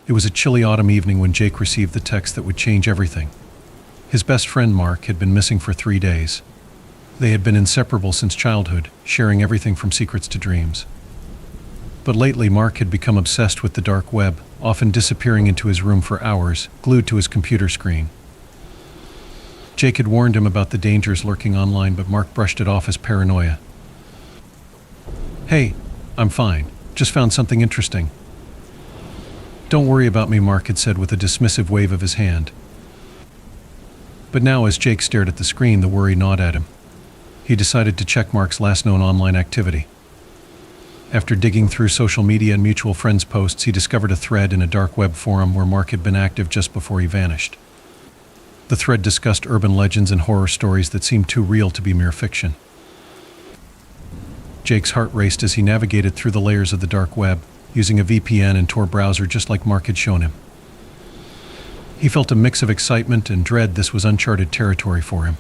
It was a chilly autumn evening when Jake received the text that would change everything. His best friend Mark had been missing for 3 days. They had been inseparable since childhood, sharing everything from secrets to dreams. But lately Mark had become obsessed with the dark web, often disappearing into his room for hours, glued to his computer screen. Jake had warned him about the dangers lurking online, but Mark brushed it off as paranoia. "Hey, I'm fine. Just found something interesting." "Don't worry about me," Mark had said with a dismissive wave of his hand. But now, as Jake stared at the screen, the worry gnawed at him. He decided to check Mark's last known online activity. After digging through social media and mutual friends' posts, he discovered a thread in a dark web forum where Mark had been active just before he vanished. The thread discussed urban legends and horror stories that seemed too real to be mere fiction. Jake's heart raced as he navigated through the layers of the dark web, using a VPN and Tor browser just like Mark had shown him. He felt a mix of excitement and dread. This was uncharted territory for him.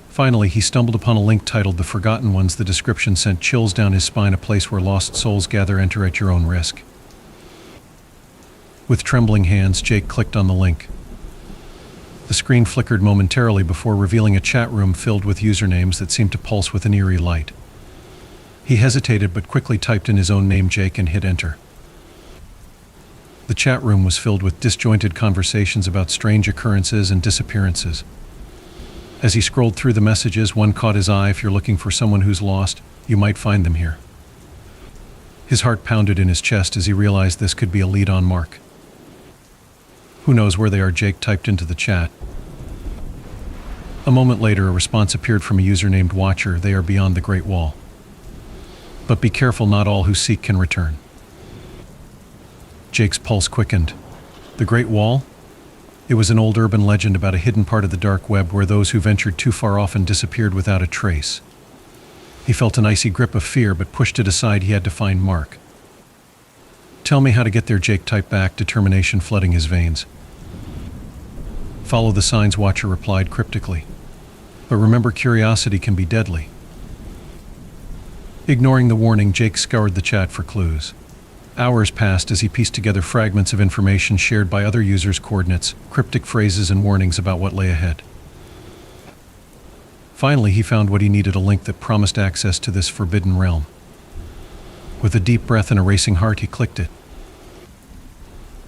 Finally, he stumbled upon a link titled The Forgotten Ones. The description sent chills down his spine, a place where lost souls gather. Enter at your own risk. With trembling hands, Jake clicked on the link. The screen flickered momentarily before revealing a chat room filled with usernames that seemed to pulse with an eerie light. He hesitated but quickly typed in his own name, Jake, and hit enter. The chat room was filled with disjointed conversations about strange occurrences and disappearances. As he scrolled through the messages, one caught his eye. "If you're looking for someone who's lost, you might find them here." His heart pounded in his chest as he realized this could be a lead on Mark. "Who knows where they are?" Jake typed into the chat. A moment later, a response appeared from a user named Watcher. "They are beyond the Great Wall. But be careful, not all who seek can return." Jake's pulse quickened. The Great Wall? It was an old urban legend about a hidden part of the dark web where those who ventured too far often disappeared without a trace. He felt an icy grip of fear but pushed it aside. He had to find Mark. "Tell me how to get there," Jake typed back, determination flooding his veins. "Follow the signs," Watcher replied cryptically. "But remember, curiosity can be deadly." Ignoring the warning, Jake scoured the chat for clues. Hours passed as he pieced together fragments of information shared by other users, coordinates, cryptic phrases, and warnings about what lay ahead. Finally, he found what he needed, a link that promised access to this forbidden realm. With a deep breath and a racing heart, he clicked it.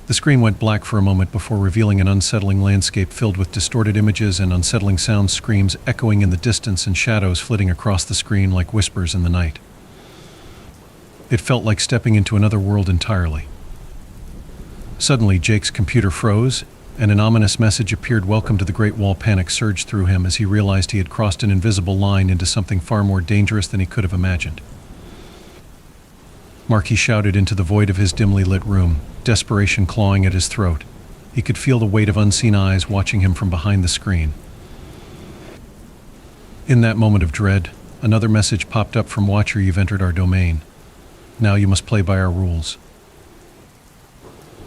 The screen went black for a moment before revealing an unsettling landscape filled with distorted images and unsettling sounds, screams echoing in the distance and shadows flitting across the screen like whispers in the night. It felt like stepping into another world entirely. Suddenly, Jake's computer froze, and an ominous message appeared. "Welcome to the Great Wall." Panic surged through him as he realized he had crossed an invisible line into something far more dangerous than he could have imagined. "Mark," he shouted into the void of his dimly lit room, desperation clawing at his throat. He could feel the weight of unseen eyes watching him from behind the screen. In that moment of dread, another message popped up from Watcher. "You've entered our domain. Now you must play by our rules."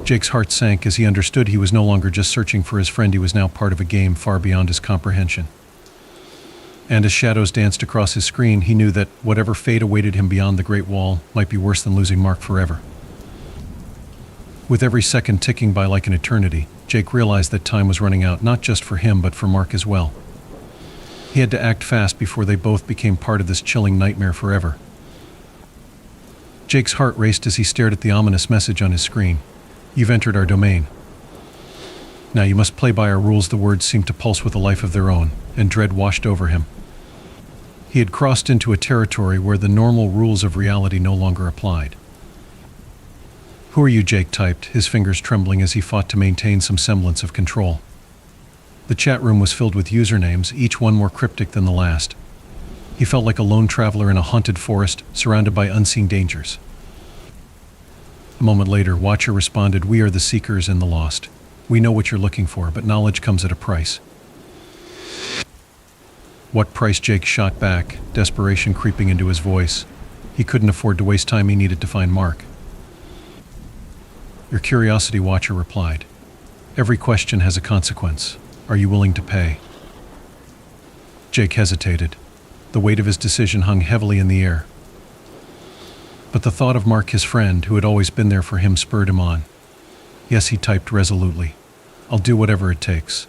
Jake's heart sank as he understood he was no longer just searching for his friend. He was now part of a game far beyond his comprehension. And as shadows danced across his screen, he knew that whatever fate awaited him beyond the Great Wall might be worse than losing Mark forever. With every second ticking by like an eternity, Jake realized that time was running out, not just for him but for Mark as well. He had to act fast before they both became part of this chilling nightmare forever. Jake's heart raced as he stared at the ominous message on his screen. "You've entered our domain. Now you must play by our rules." The words seemed to pulse with a life of their own, and dread washed over him. He had crossed into a territory where the normal rules of reality no longer applied. "Who are you?" Jake typed, his fingers trembling as he fought to maintain some semblance of control. The chat room was filled with usernames, each one more cryptic than the last. He felt like a lone traveler in a haunted forest, surrounded by unseen dangers. A moment later, Watcher responded, "We are the seekers and the lost. We know what you're looking for, but knowledge comes at a price." "What price?" Jake shot back, desperation creeping into his voice. He couldn't afford to waste time. He needed to find Mark. "Your curiosity," Watcher replied. "Every question has a consequence. Are you willing to pay?" Jake hesitated. The weight of his decision hung heavily in the air. But the thought of Mark, his friend, who had always been there for him, spurred him on. Yes, he typed resolutely. I'll do whatever it takes.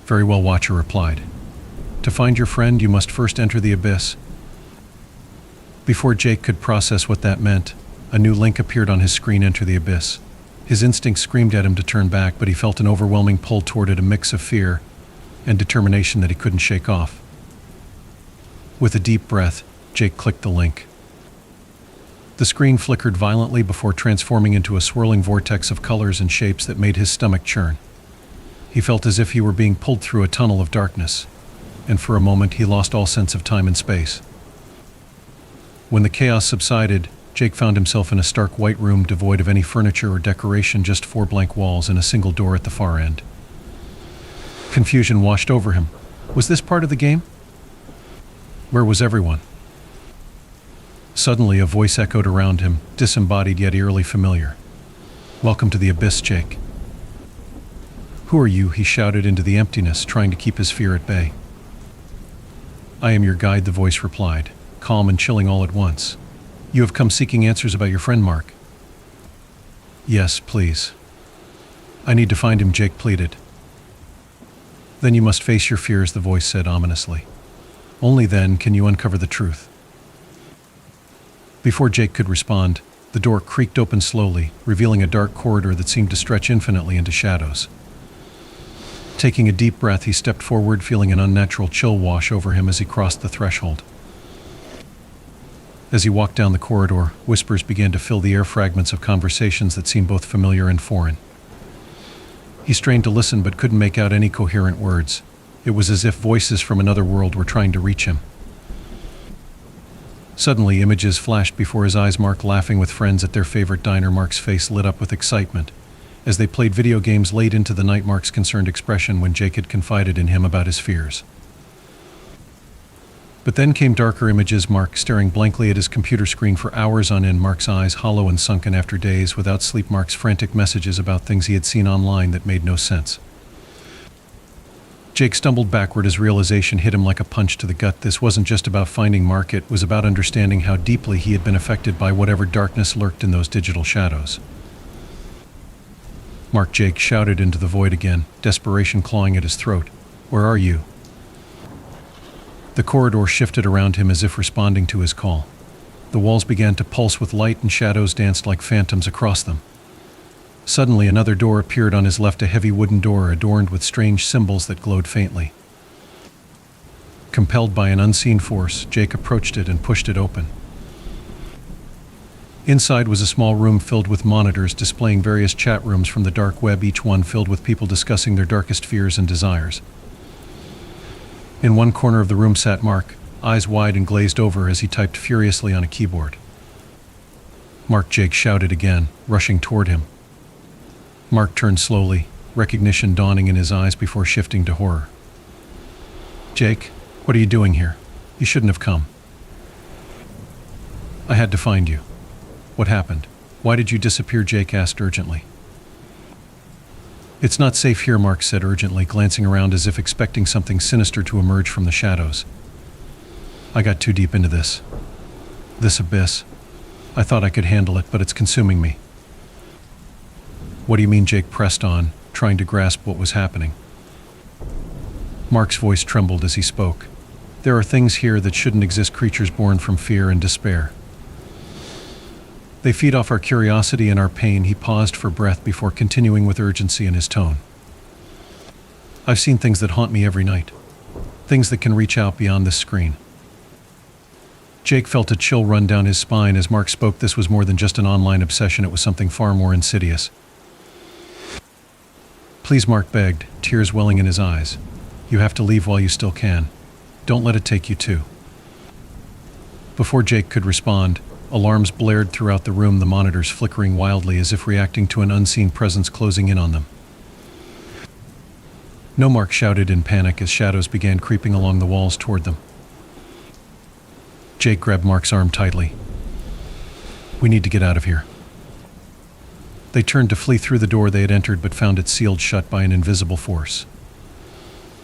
Very well, Watcher replied. To find your friend, you must first enter the abyss. Before Jake could process what that meant, a new link appeared on his screen: Enter the Abyss. His instincts screamed at him to turn back, but he felt an overwhelming pull toward it, a mix of fear and determination that he couldn't shake off. With a deep breath, Jake clicked the link. The screen flickered violently before transforming into a swirling vortex of colors and shapes that made his stomach churn. He felt as if he were being pulled through a tunnel of darkness, and for a moment he lost all sense of time and space. When the chaos subsided, Jake found himself in a stark white room devoid of any furniture or decoration, just 4 blank walls and a single door at the far end. Confusion washed over him. Was this part of the game? Where was everyone? Suddenly, a voice echoed around him, disembodied yet eerily familiar. Welcome to the Abyss, Jake. Who are you? He shouted into the emptiness, trying to keep his fear at bay. I am your guide, the voice replied, calm and chilling all at once. You have come seeking answers about your friend Mark. Yes, please. I need to find him, Jake pleaded. Then you must face your fears, the voice said ominously. Only then can you uncover the truth. Before Jake could respond, the door creaked open slowly, revealing a dark corridor that seemed to stretch infinitely into shadows. Taking a deep breath, he stepped forward, feeling an unnatural chill wash over him as he crossed the threshold. As he walked down the corridor, whispers began to fill the air, fragments of conversations that seemed both familiar and foreign. He strained to listen but couldn't make out any coherent words. It was as if voices from another world were trying to reach him. Suddenly, images flashed before his eyes: Mark laughing with friends at their favorite diner. Mark's face lit up with excitement as they played video games late into the night. Mark's concerned expression when Jake had confided in him about his fears. But then came darker images: Mark staring blankly at his computer screen for hours on end, Mark's eyes hollow and sunken after days without sleep, Mark's frantic messages about things he had seen online that made no sense. Jake stumbled backward as realization hit him like a punch to the gut. This wasn't just about finding Mark, it was about understanding how deeply he had been affected by whatever darkness lurked in those digital shadows. Mark, Jake shouted into the void again, desperation clawing at his throat. Where are you? The corridor shifted around him as if responding to his call. The walls began to pulse with light and shadows danced like phantoms across them. Suddenly, another door appeared on his left, a heavy wooden door adorned with strange symbols that glowed faintly. Compelled by an unseen force, Jake approached it and pushed it open. Inside was a small room filled with monitors displaying various chat rooms from the dark web, each one filled with people discussing their darkest fears and desires. In one corner of the room sat Mark, eyes wide and glazed over as he typed furiously on a keyboard. Mark, Jake shouted again, rushing toward him. Mark turned slowly, recognition dawning in his eyes before shifting to horror. Jake, what are you doing here? You shouldn't have come. I had to find you. What happened? Why did you disappear? Jake asked urgently. It's not safe here, Mark said urgently, glancing around as if expecting something sinister to emerge from the shadows. I got too deep into this. This abyss. I thought I could handle it, but it's consuming me. What do you mean? Jake pressed on, trying to grasp what was happening. Mark's voice trembled as he spoke. There are things here that shouldn't exist, creatures born from fear and despair. They feed off our curiosity and our pain. He paused for breath before continuing with urgency in his tone. I've seen things that haunt me every night. Things that can reach out beyond this screen. Jake felt a chill run down his spine as Mark spoke. This was more than just an online obsession, it was something far more insidious. Please, Mark begged, tears welling in his eyes. You have to leave while you still can. Don't let it take you too. Before Jake could respond, alarms blared throughout the room, the monitors flickering wildly as if reacting to an unseen presence closing in on them. No, Mark shouted in panic as shadows began creeping along the walls toward them. Jake grabbed Mark's arm tightly. We need to get out of here. They turned to flee through the door they had entered but found it sealed shut by an invisible force.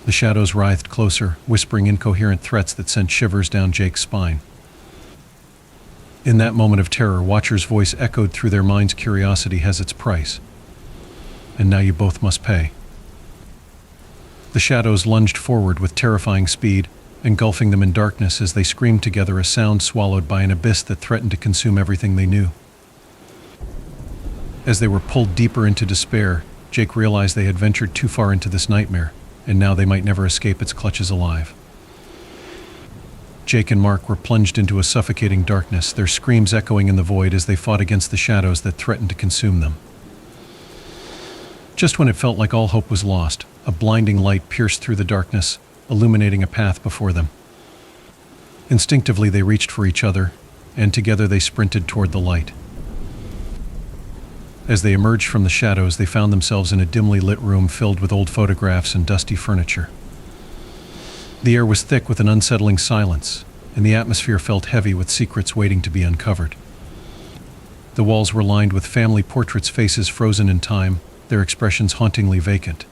The shadows writhed closer, whispering incoherent threats that sent shivers down Jake's spine. In that moment of terror, Watcher's voice echoed through their minds. Curiosity has its price. And now you both must pay. The shadows lunged forward with terrifying speed, engulfing them in darkness as they screamed together, a sound swallowed by an abyss that threatened to consume everything they knew. As they were pulled deeper into despair, Jake realized they had ventured too far into this nightmare, and now they might never escape its clutches alive. Jake and Mark were plunged into a suffocating darkness, their screams echoing in the void as they fought against the shadows that threatened to consume them. Just when it felt like all hope was lost, a blinding light pierced through the darkness, illuminating a path before them. Instinctively, they reached for each other, and together they sprinted toward the light. As they emerged from the shadows, they found themselves in a dimly lit room filled with old photographs and dusty furniture. The air was thick with an unsettling silence, and the atmosphere felt heavy with secrets waiting to be uncovered. The walls were lined with family portraits, faces frozen in time, their expressions hauntingly vacant.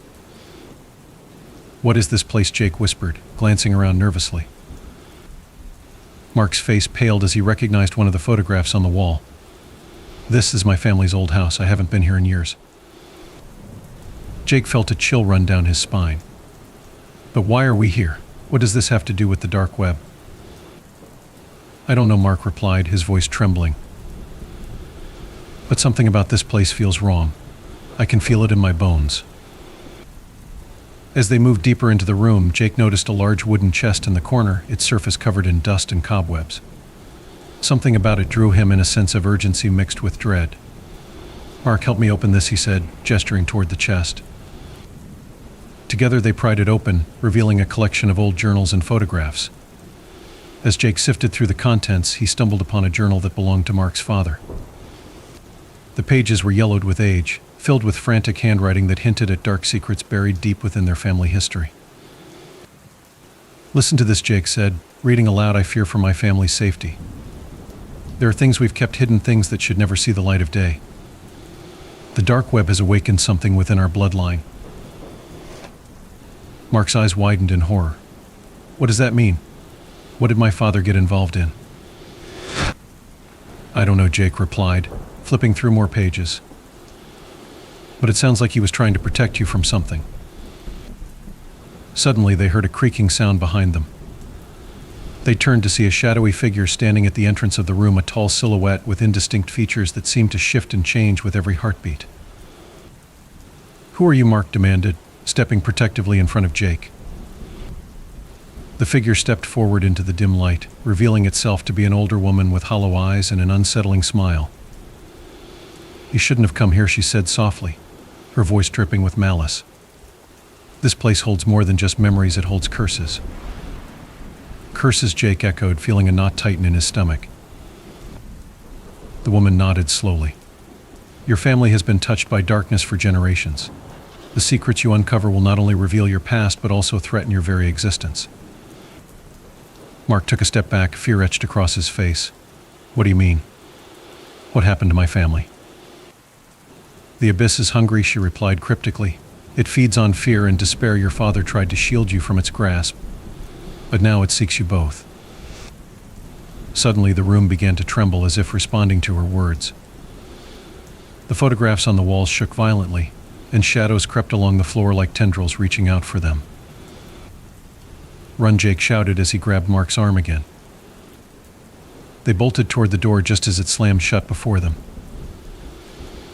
"What is this place?" Jake whispered, glancing around nervously. Mark's face paled as he recognized one of the photographs on the wall. "This is my family's old house. I haven't been here in years." Jake felt a chill run down his spine. "But why are we here? What does this have to do with the dark web?" "I don't know," Mark replied, his voice trembling. "But something about this place feels wrong. I can feel it in my bones." As they moved deeper into the room, Jake noticed a large wooden chest in the corner, its surface covered in dust and cobwebs. Something about it drew him in, a sense of urgency mixed with dread. "Mark, help me open this," he said, gesturing toward the chest. Together they pried it open, revealing a collection of old journals and photographs. As Jake sifted through the contents, he stumbled upon a journal that belonged to Mark's father. The pages were yellowed with age, filled with frantic handwriting that hinted at dark secrets buried deep within their family history. "Listen to this," Jake said, reading aloud. "I fear for my family's safety. There are things we've kept hidden, things that should never see the light of day. The dark web has awakened something within our bloodline." Mark's eyes widened in horror. "What does that mean? What did my father get involved in?" "I don't know," Jake replied, flipping through more pages. "But it sounds like he was trying to protect you from something." Suddenly, they heard a creaking sound behind them. They turned to see a shadowy figure standing at the entrance of the room, a tall silhouette with indistinct features that seemed to shift and change with every heartbeat. "Who are you?" Mark demanded, stepping protectively in front of Jake. The figure stepped forward into the dim light, revealing itself to be an older woman with hollow eyes and an unsettling smile. "You shouldn't have come here," she said softly, her voice dripping with malice. "This place holds more than just memories, it holds curses." "Curses?" Jake echoed, feeling a knot tighten in his stomach. The woman nodded slowly. "Your family has been touched by darkness for generations. The secrets you uncover will not only reveal your past, but also threaten your very existence." Mark took a step back, fear etched across his face. "What do you mean? What happened to my family?" "The abyss is hungry," she replied cryptically. "It feeds on fear and despair. Your father tried to shield you from its grasp, but now it seeks you both." Suddenly, the room began to tremble as if responding to her words. The photographs on the walls shook violently, and shadows crept along the floor like tendrils reaching out for them. "Run!" Jake shouted as he grabbed Mark's arm again. They bolted toward the door just as it slammed shut before them.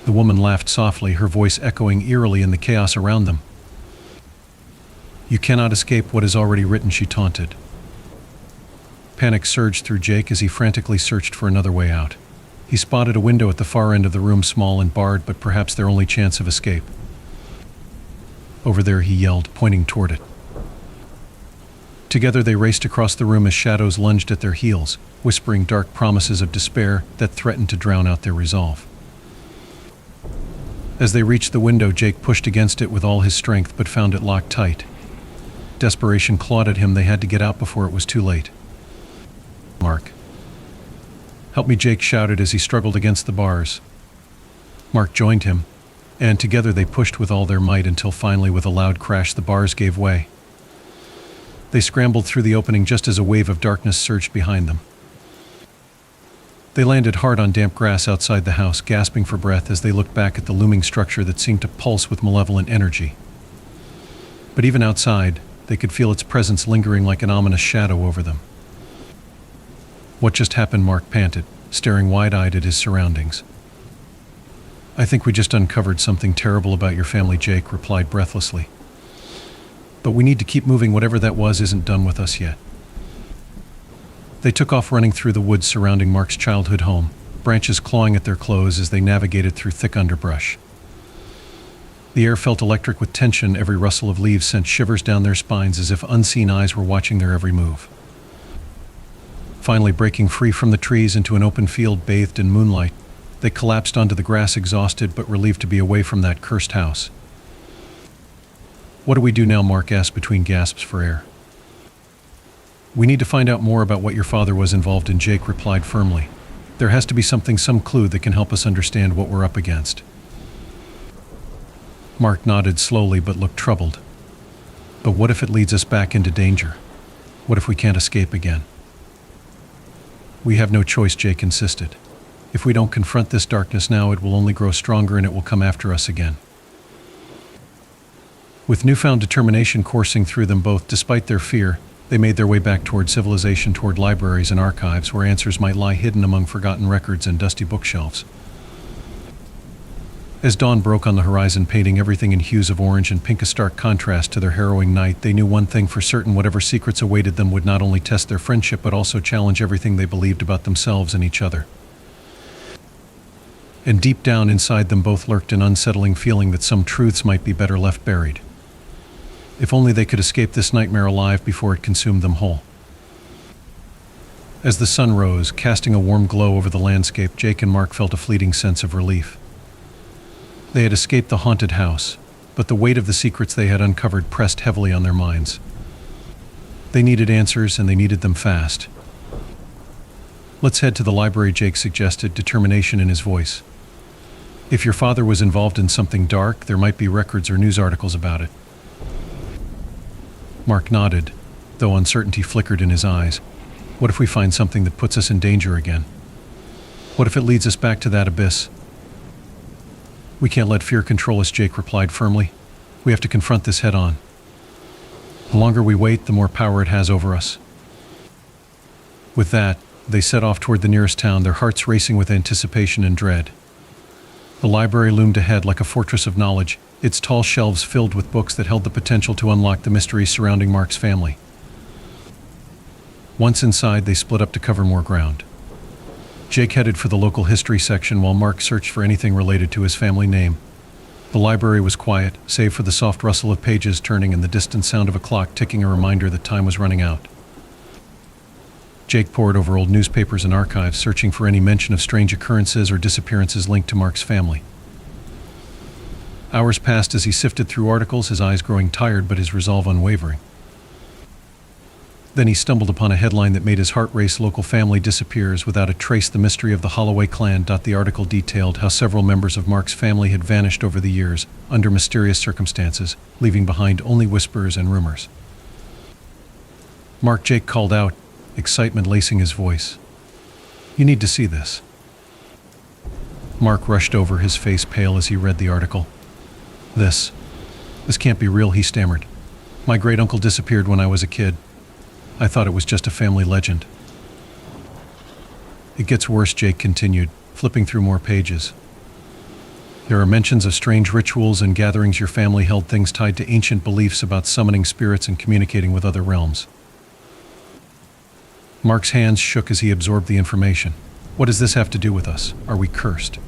The woman laughed softly, her voice echoing eerily in the chaos around them. "You cannot escape what is already written," she taunted. Panic surged through Jake as he frantically searched for another way out. He spotted a window at the far end of the room, small and barred, but perhaps their only chance of escape. "Over there," he yelled, pointing toward it. Together they raced across the room as shadows lunged at their heels, whispering dark promises of despair that threatened to drown out their resolve. As they reached the window, Jake pushed against it with all his strength but found it locked tight. Desperation clawed at him. They had to get out before it was too late. "Mark, help me!" Jake shouted as he struggled against the bars. Mark joined him, and together they pushed with all their might until finally, with a loud crash, the bars gave way. They scrambled through the opening just as a wave of darkness surged behind them. They landed hard on damp grass outside the house, gasping for breath as they looked back at the looming structure that seemed to pulse with malevolent energy. But even outside, they could feel its presence lingering like an ominous shadow over them. "What just happened?" Mark panted, staring wide-eyed at his surroundings. "I think we just uncovered something terrible about your family," Jake replied breathlessly. "But we need to keep moving. Whatever that was isn't done with us yet." They took off running through the woods surrounding Mark's childhood home, branches clawing at their clothes as they navigated through thick underbrush. The air felt electric with tension. Every rustle of leaves sent shivers down their spines as if unseen eyes were watching their every move. Finally breaking free from the trees into an open field bathed in moonlight, they collapsed onto the grass, exhausted but relieved to be away from that cursed house. "What do we do now?" Mark asked between gasps for air. "We need to find out more about what your father was involved in," Jake replied firmly. "There has to be something, some clue that can help us understand what we're up against." Mark nodded slowly but looked troubled. "But what if it leads us back into danger? What if we can't escape again?" "We have no choice," Jake insisted. "If we don't confront this darkness now, it will only grow stronger and it will come after us again." With newfound determination coursing through them both, despite their fear, they made their way back toward civilization, toward libraries and archives where answers might lie hidden among forgotten records and dusty bookshelves. As dawn broke on the horizon, painting everything in hues of orange and pink, a stark contrast to their harrowing night, they knew one thing for certain: whatever secrets awaited them would not only test their friendship but also challenge everything they believed about themselves and each other. And deep down inside them both lurked an unsettling feeling that some truths might be better left buried. If only they could escape this nightmare alive before it consumed them whole. As the sun rose, casting a warm glow over the landscape, Jake and Mark felt a fleeting sense of relief. They had escaped the haunted house, but the weight of the secrets they had uncovered pressed heavily on their minds. They needed answers, and they needed them fast. "Let's head to the library," Jake suggested, determination in his voice. "If your father was involved in something dark, there might be records or news articles about it." Mark nodded, though uncertainty flickered in his eyes. "What if we find something that puts us in danger again? What if it leads us back to that abyss?" "We can't let fear control us," Jake replied firmly. "We have to confront this head on. The longer we wait, the more power it has over us." With that, they set off toward the nearest town, their hearts racing with anticipation and dread. The library loomed ahead like a fortress of knowledge, its tall shelves filled with books that held the potential to unlock the mysteries surrounding Mark's family. Once inside, they split up to cover more ground. Jake headed for the local history section while Mark searched for anything related to his family name. The library was quiet, save for the soft rustle of pages turning and the distant sound of a clock ticking, a reminder that time was running out. Jake pored over old newspapers and archives, searching for any mention of strange occurrences or disappearances linked to Mark's family. Hours passed as he sifted through articles, his eyes growing tired but his resolve unwavering. Then he stumbled upon a headline that made his heart race: "Local family disappears without a trace. The mystery of the Holloway clan." The article detailed how several members of Mark's family had vanished over the years, under mysterious circumstances, leaving behind only whispers and rumors. "Mark," Jake called out, excitement lacing his voice. "You need to see this." Mark rushed over, his face pale as he read the article. This can't be real," he stammered. "My great-uncle disappeared when I was a kid. I thought it was just a family legend." "It gets worse," Jake continued, flipping through more pages. "There are mentions of strange rituals and gatherings your family held, things tied to ancient beliefs about summoning spirits and communicating with other realms." Mark's hands shook as he absorbed the information. "What does this have to do with us? Are we cursed?"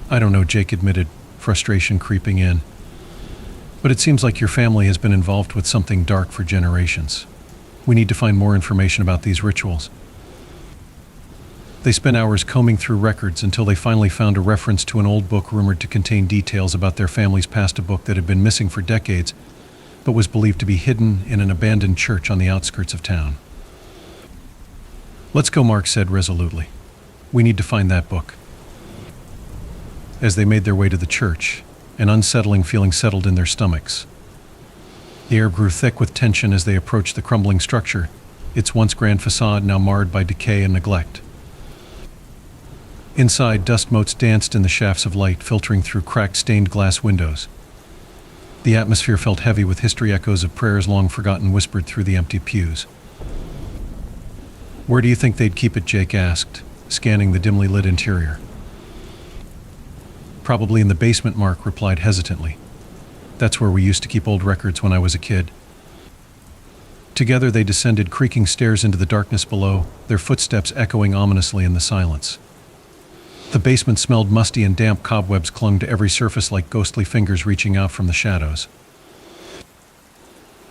"I don't know," Jake admitted, frustration creeping in. "But it seems like your family has been involved with something dark for generations. We need to find more information about these rituals." They spent hours combing through records until they finally found a reference to an old book rumored to contain details about their family's past, a book that had been missing for decades, but was believed to be hidden in an abandoned church on the outskirts of town. "Let's go," Mark said resolutely. "We need to find that book." As they made their way to the church, an unsettling feeling settled in their stomachs. The air grew thick with tension as they approached the crumbling structure, its once grand facade now marred by decay and neglect. Inside, dust motes danced in the shafts of light filtering through cracked stained glass windows. The atmosphere felt heavy with history echoes of prayers long forgotten whispered through the empty pews. "Where do you think they'd keep it?" Jake asked, scanning the dimly lit interior. "Probably in the basement," Mark replied hesitantly. "That's where we used to keep old records when I was a kid." Together they descended creaking stairs into the darkness below, their footsteps echoing ominously in the silence. The basement smelled musty and damp. Cobwebs clung to every surface like ghostly fingers reaching out from the shadows.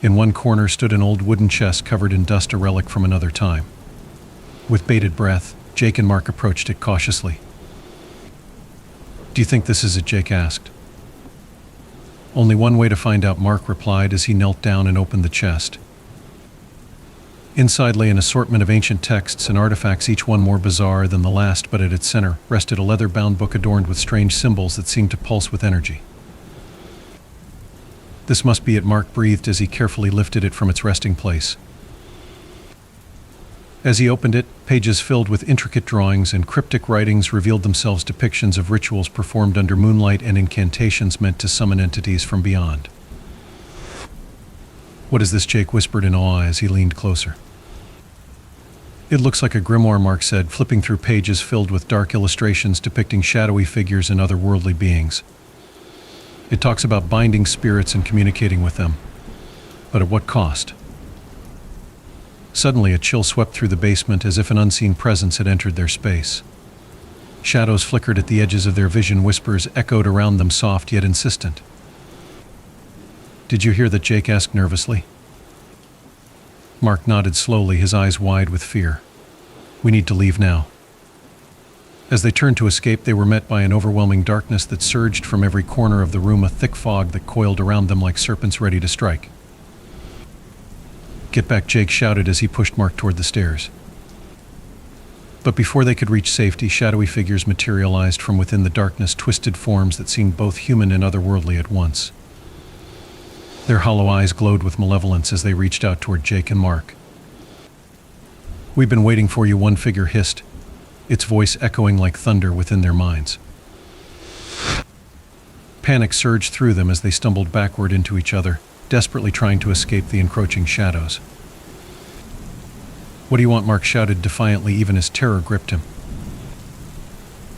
In one corner stood an old wooden chest covered in dust, a relic from another time. With bated breath, Jake and Mark approached it cautiously. "Do you think this is it?" Jake asked. "Only one way to find out," Mark replied as he knelt down and opened the chest. Inside lay an assortment of ancient texts and artifacts, each one more bizarre than the last, but at its center rested a leather-bound book adorned with strange symbols that seemed to pulse with energy. "This must be it," Mark breathed as he carefully lifted it from its resting place. As he opened it, pages filled with intricate drawings and cryptic writings revealed themselves, depictions of rituals performed under moonlight and incantations meant to summon entities from beyond. "What is this?" Jake whispered in awe as he leaned closer. "It looks like a grimoire," Mark said, flipping through pages filled with dark illustrations depicting shadowy figures and otherworldly beings. "It talks about binding spirits and communicating with them. But at what cost?" Suddenly, a chill swept through the basement as if an unseen presence had entered their space. Shadows flickered at the edges of their vision, whispers echoed around them, soft yet insistent. "Did you hear that?" Jake asked nervously. Mark nodded slowly, his eyes wide with fear. "We need to leave now." As they turned to escape, they were met by an overwhelming darkness that surged from every corner of the room, a thick fog that coiled around them like serpents ready to strike. "Get back!" Jake shouted as he pushed Mark toward the stairs. But before they could reach safety, shadowy figures materialized from within the darkness, twisted forms that seemed both human and otherworldly at once. Their hollow eyes glowed with malevolence as they reached out toward Jake and Mark. "We've been waiting for you," one figure hissed, its voice echoing like thunder within their minds. Panic surged through them as they stumbled backward into each other, desperately trying to escape the encroaching shadows. "What do you want?" Mark shouted defiantly, even as terror gripped him.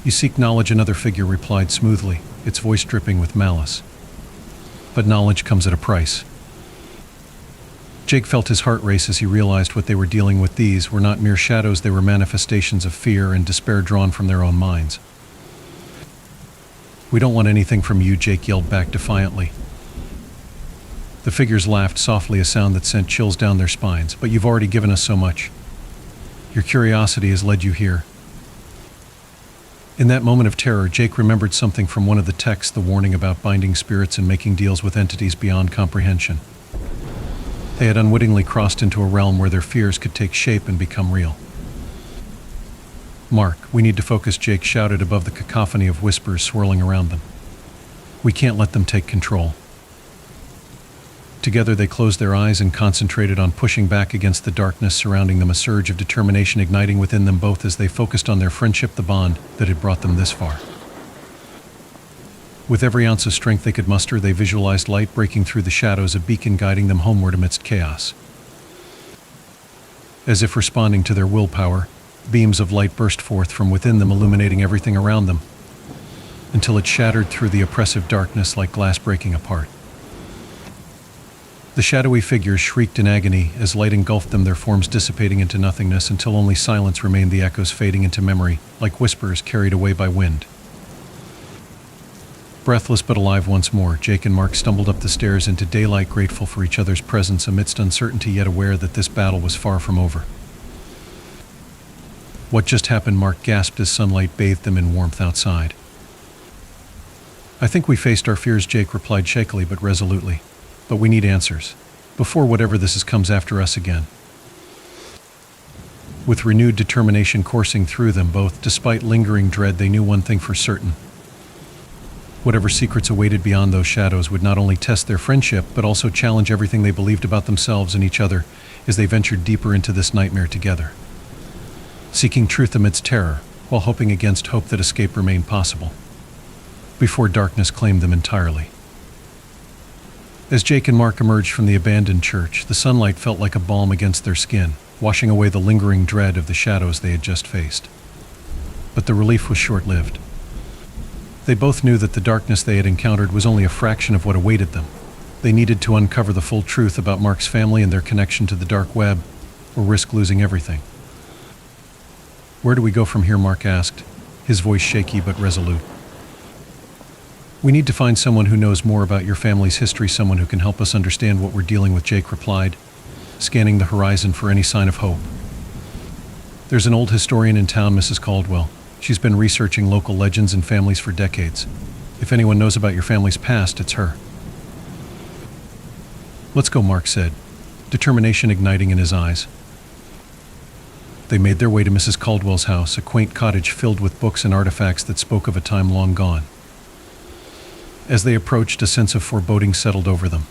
"You seek knowledge," another figure replied smoothly, its voice dripping with malice. "But knowledge comes at a price." Jake felt his heart race as he realized what they were dealing with. These were not mere shadows, they were manifestations of fear and despair drawn from their own minds. "We don't want anything from you," Jake yelled back defiantly. The figures laughed softly, a sound that sent chills down their spines. "But you've already given us so much. Your curiosity has led you here." In that moment of terror, Jake remembered something from one of the texts, the warning about binding spirits and making deals with entities beyond comprehension. They had unwittingly crossed into a realm where their fears could take shape and become real. "Mark, we need to focus," Jake shouted above the cacophony of whispers swirling around them. "We can't let them take control." Together they closed their eyes and concentrated on pushing back against the darkness surrounding them, a surge of determination igniting within them both as they focused on their friendship, the bond that had brought them this far. With every ounce of strength they could muster, they visualized light breaking through the shadows, a beacon guiding them homeward amidst chaos. As if responding to their willpower, beams of light burst forth from within them, illuminating everything around them, until it shattered through the oppressive darkness like glass breaking apart. The shadowy figures shrieked in agony as light engulfed them, their forms dissipating into nothingness until only silence remained, the echoes fading into memory, like whispers carried away by wind. Breathless but alive once more, Jake and Mark stumbled up the stairs into daylight, grateful for each other's presence amidst uncertainty, yet aware that this battle was far from over. "What just happened?" Mark gasped as sunlight bathed them in warmth outside. "I think we faced our fears," Jake replied shakily but resolutely. "But we need answers, before whatever this is comes after us again." With renewed determination coursing through them both, despite lingering dread, they knew one thing for certain. Whatever secrets awaited beyond those shadows would not only test their friendship, but also challenge everything they believed about themselves and each other as they ventured deeper into this nightmare together. Seeking truth amidst terror, while hoping against hope that escape remained possible, before darkness claimed them entirely. As Jake and Mark emerged from the abandoned church, the sunlight felt like a balm against their skin, washing away the lingering dread of the shadows they had just faced. But the relief was short-lived. They both knew that the darkness they had encountered was only a fraction of what awaited them. They needed to uncover the full truth about Mark's family and their connection to the dark web, or risk losing everything. "Where do we go from here?" Mark asked, his voice shaky but resolute. "We need to find someone who knows more about your family's history, someone who can help us understand what we're dealing with," Jake replied, scanning the horizon for any sign of hope. "There's an old historian in town, Mrs. Caldwell. She's been researching local legends and families for decades. If anyone knows about your family's past, it's her." "Let's go," Mark said, determination igniting in his eyes. They made their way to Mrs. Caldwell's house, a quaint cottage filled with books and artifacts that spoke of a time long gone. As they approached, a sense of foreboding settled over them.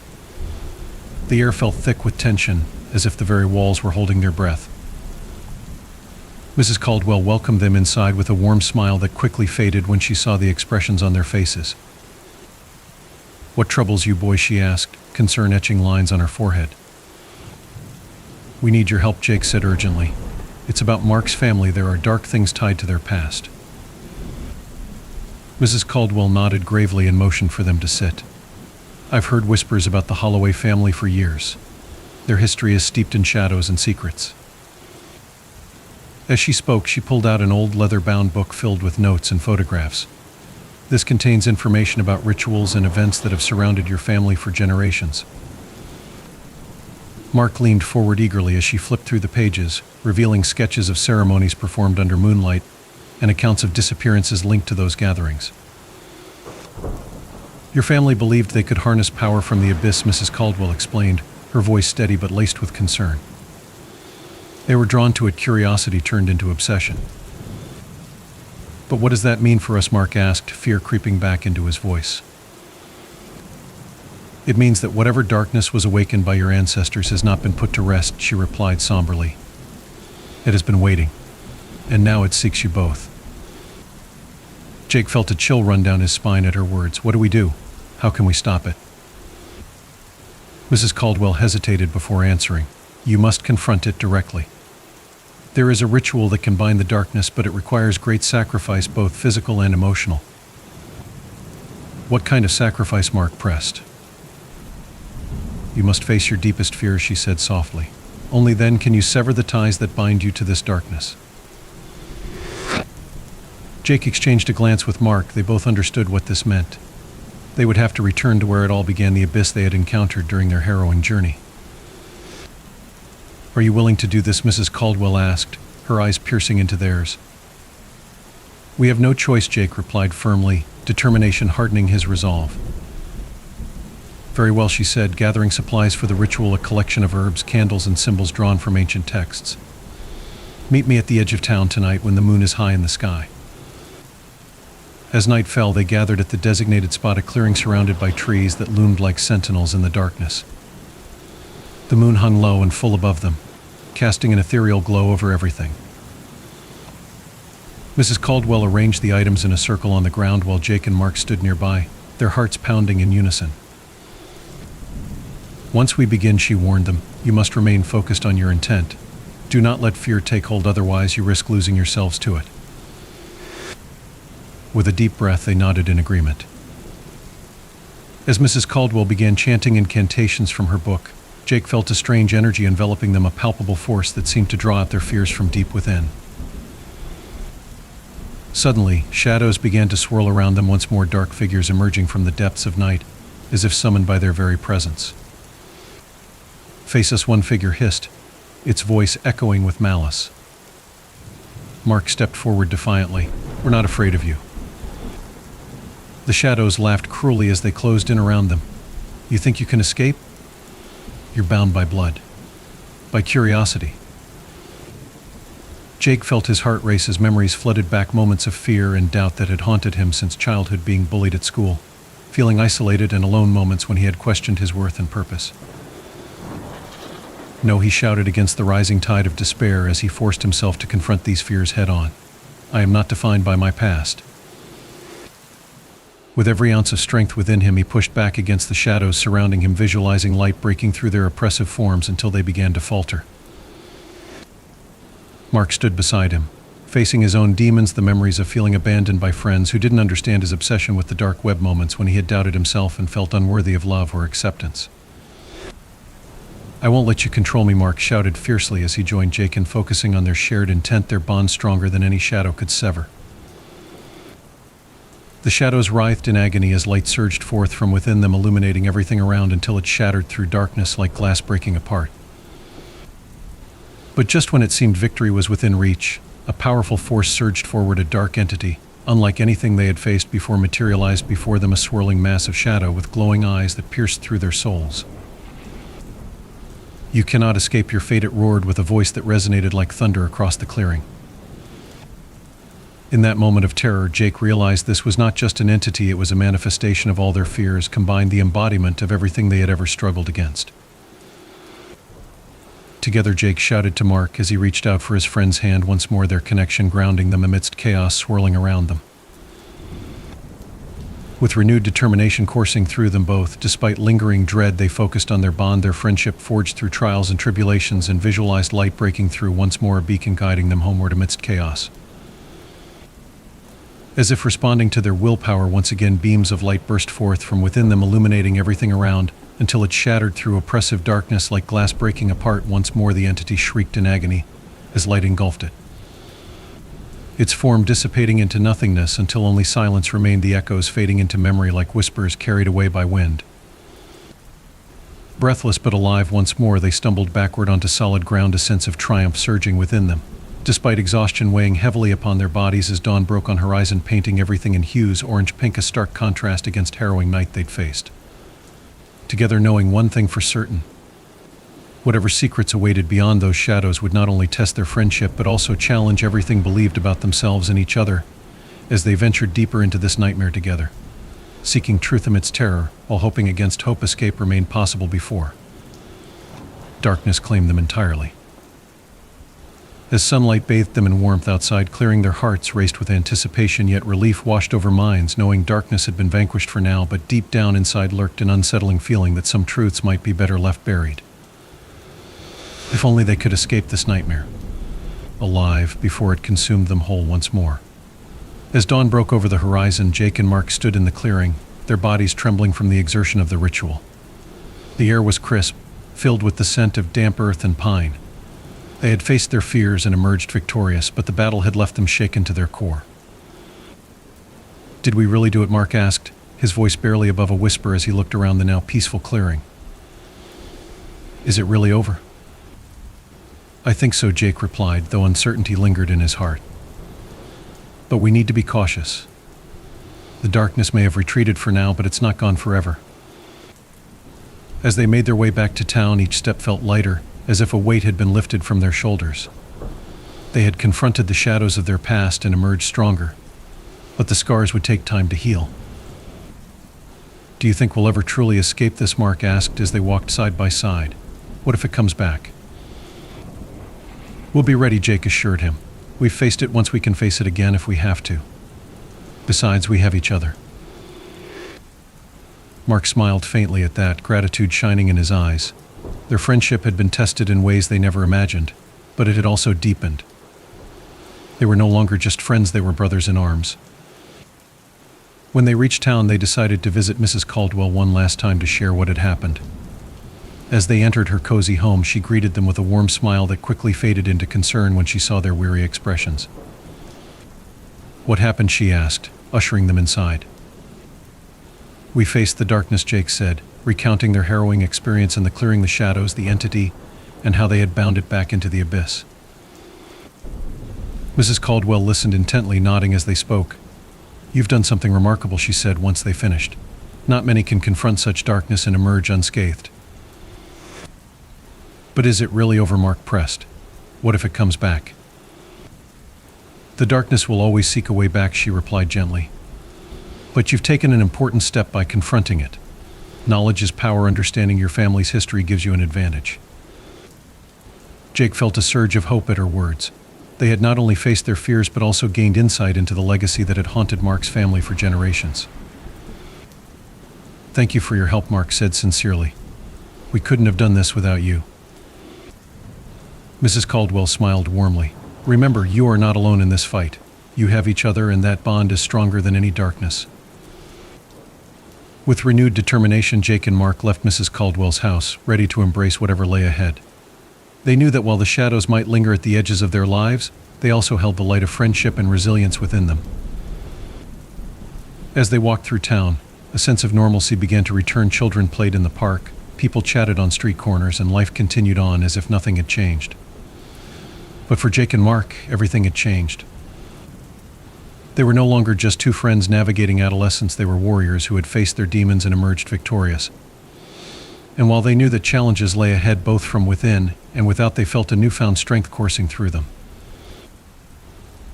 The air felt thick with tension, as if the very walls were holding their breath. Mrs. Caldwell welcomed them inside with a warm smile that quickly faded when she saw the expressions on their faces. "What troubles you, boys?" she asked, concern etching lines on her forehead. "We need your help," Jake said urgently. "It's about Mark's family. There are dark things tied to their past." Mrs. Caldwell nodded gravely and motioned for them to sit. "I've heard whispers about the Holloway family for years. Their history is steeped in shadows and secrets." As she spoke, she pulled out an old leather-bound book filled with notes and photographs. "This contains information about rituals and events that have surrounded your family for generations." Mark leaned forward eagerly as she flipped through the pages, revealing sketches of ceremonies performed under moonlight and accounts of disappearances linked to those gatherings. "Your family believed they could harness power from the abyss," Mrs. Caldwell explained, her voice steady but laced with concern. "They were drawn to it. Curiosity turned into obsession." "But what does that mean for us?" Mark asked, fear creeping back into his voice. "It means that whatever darkness was awakened by your ancestors has not been put to rest," she replied somberly. "It has been waiting, and now it seeks you both." Jake felt a chill run down his spine at her words. "What do we do? How can we stop it?" Mrs. Caldwell hesitated before answering. "You must confront it directly. There is a ritual that can bind the darkness, but it requires great sacrifice, both physical and emotional." "What kind of sacrifice?" Mark pressed. "You must face your deepest fears," she said softly. "Only then can you sever the ties that bind you to this darkness." Jake exchanged a glance with Mark. They both understood what this meant. They would have to return to where it all began, the abyss they had encountered during their harrowing journey. "Are you willing to do this?" Mrs. Caldwell asked, her eyes piercing into theirs. "We have no choice," Jake replied firmly, determination hardening his resolve. "Very well," she said, gathering supplies for the ritual, a collection of herbs, candles, and symbols drawn from ancient texts. "Meet me at the edge of town tonight when the moon is high in the sky." As night fell, they gathered at the designated spot, a clearing surrounded by trees that loomed like sentinels in the darkness. The moon hung low and full above them, casting an ethereal glow over everything. Mrs. Caldwell arranged the items in a circle on the ground while Jake and Mark stood nearby, their hearts pounding in unison. "Once we begin," she warned them, "you must remain focused on your intent. Do not let fear take hold, otherwise you risk losing yourselves to it." With a deep breath, they nodded in agreement. As Mrs. Caldwell began chanting incantations from her book, Jake felt a strange energy enveloping them, a palpable force that seemed to draw out their fears from deep within. Suddenly, shadows began to swirl around them once more, dark figures emerging from the depths of night, as if summoned by their very presence. "Face us," one figure hissed, its voice echoing with malice. Mark stepped forward defiantly. "We're not afraid of you." The shadows laughed cruelly as they closed in around them. "You think you can escape? You're bound by blood, by curiosity." Jake felt his heart race as memories flooded back, moments of fear and doubt that had haunted him since childhood, being bullied at school, feeling isolated and alone, moments when he had questioned his worth and purpose. "No," he shouted against the rising tide of despair as he forced himself to confront these fears head-on. I am not defined by my past. With every ounce of strength within him, he pushed back against the shadows surrounding him, visualizing light breaking through their oppressive forms until they began to falter. Mark stood beside him, facing his own demons, the memories of feeling abandoned by friends who didn't understand his obsession with the dark web, moments when he had doubted himself and felt unworthy of love or acceptance. I won't let you control me, Mark shouted fiercely as he joined Jake in focusing on their shared intent, their bond stronger than any shadow could sever. The shadows writhed in agony as light surged forth from within them, illuminating everything around until it shattered through darkness like glass breaking apart. But just when it seemed victory was within reach, a powerful force surged forward. A dark entity, unlike anything they had faced before, materialized before them, a swirling mass of shadow with glowing eyes that pierced through their souls. "You cannot escape your fate," it roared with a voice that resonated like thunder across the clearing. In that moment of terror, Jake realized this was not just an entity, it was a manifestation of all their fears, combined, the embodiment of everything they had ever struggled against. Together, Jake shouted to Mark as he reached out for his friend's hand, once more their connection grounding them amidst chaos swirling around them. With renewed determination coursing through them both, despite lingering dread, they focused on their bond, their friendship forged through trials and tribulations, and visualized light breaking through, once more a beacon guiding them homeward amidst chaos. As if responding to their willpower, once again beams of light burst forth from within them, illuminating everything around until it shattered through oppressive darkness like glass breaking apart. Once more the entity shrieked in agony as light engulfed it, its form dissipating into nothingness until only silence remained, the echoes fading into memory like whispers carried away by wind. Breathless but alive once more, they stumbled backward onto solid ground, a sense of triumph surging within them, despite exhaustion weighing heavily upon their bodies as dawn broke on horizon, painting everything in hues orange-pink, a stark contrast against harrowing night they'd faced. Together, knowing one thing for certain: whatever secrets awaited beyond those shadows would not only test their friendship but also challenge everything believed about themselves and each other as they ventured deeper into this nightmare together, seeking truth amidst terror while hoping against hope escape remained possible before darkness claimed them entirely. As sunlight bathed them in warmth outside, clearing their hearts raced with anticipation, yet relief washed over minds, knowing darkness had been vanquished for now, but deep down inside lurked an unsettling feeling that some truths might be better left buried. If only they could escape this nightmare alive before it consumed them whole once more. As dawn broke over the horizon, Jake and Mark stood in the clearing, their bodies trembling from the exertion of the ritual. The air was crisp, filled with the scent of damp earth and pine. They had faced their fears and emerged victorious, but the battle had left them shaken to their core. "Did we really do it?" Mark asked, his voice barely above a whisper as he looked around the now peaceful clearing. "Is it really over?" "I think so," Jake replied, though uncertainty lingered in his heart. "But we need to be cautious. The darkness may have retreated for now, but it's not gone forever." As they made their way back to town, each step felt lighter, as if a weight had been lifted from their shoulders. They had confronted the shadows of their past and emerged stronger, but the scars would take time to heal. "Do you think we'll ever truly escape this?" Mark asked as they walked side by side. "What if it comes back?" "We'll be ready," Jake assured him. "We've faced it once, we can face it again if we have to. Besides, we have each other." Mark smiled faintly at that, gratitude shining in his eyes. Their friendship had been tested in ways they never imagined, but it had also deepened. They were no longer just friends, they were brothers in arms. When they reached town, they decided to visit Mrs. Caldwell one last time to share what had happened. As they entered her cozy home, she greeted them with a warm smile that quickly faded into concern when she saw their weary expressions. "What happened?" she asked, ushering them inside. "We faced the darkness," Jake said, recounting their harrowing experience in the clearing, the shadows, the entity, and how they had bound it back into the abyss. Mrs. Caldwell listened intently, nodding as they spoke. "You've done something remarkable," she said once they finished. "Not many can confront such darkness and emerge unscathed." "But is it really over?" Mark pressed. "What if it comes back?" "The darkness will always seek a way back," she replied gently. "But you've taken an important step by confronting it. Knowledge is power. Understanding your family's history gives you an advantage." Jake felt a surge of hope at her words. They had not only faced their fears but also gained insight into the legacy that had haunted Mark's family for generations. "Thank you for your help," Mark said sincerely. "We couldn't have done this without you." Mrs. Caldwell smiled warmly. "Remember, you are not alone in this fight. You have each other, and that bond is stronger than any darkness." With renewed determination, Jake and Mark left Mrs. Caldwell's house, ready to embrace whatever lay ahead. They knew that while the shadows might linger at the edges of their lives, they also held the light of friendship and resilience within them. As they walked through town, a sense of normalcy began to return. Children played in the park, people chatted on street corners, and life continued on as if nothing had changed. But for Jake and Mark, everything had changed. They were no longer just two friends navigating adolescence. They were warriors who had faced their demons and emerged victorious. And while they knew that challenges lay ahead both from within and without, they felt a newfound strength coursing through them.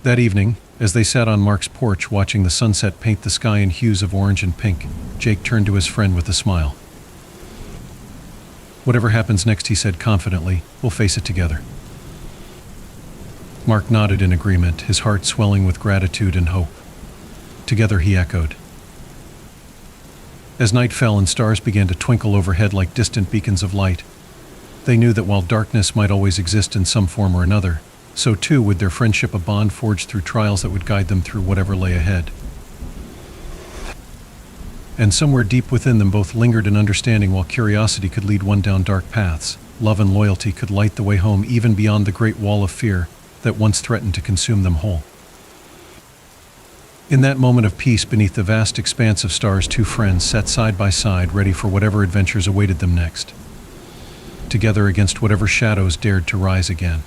That evening, as they sat on Mark's porch watching the sunset paint the sky in hues of orange and pink, Jake turned to his friend with a smile. "Whatever happens next," he said confidently, "we'll face it together." Mark nodded in agreement, his heart swelling with gratitude and hope. "Together," he echoed. As night fell and stars began to twinkle overhead like distant beacons of light, they knew that while darkness might always exist in some form or another, so too would their friendship, a bond forged through trials that would guide them through whatever lay ahead. And somewhere deep within them both lingered an understanding. While curiosity could lead one down dark paths, love and loyalty could light the way home, even beyond the great wall of fear that once threatened to consume them whole. In that moment of peace beneath the vast expanse of stars, two friends sat side by side, ready for whatever adventures awaited them next, together against whatever shadows dared to rise again.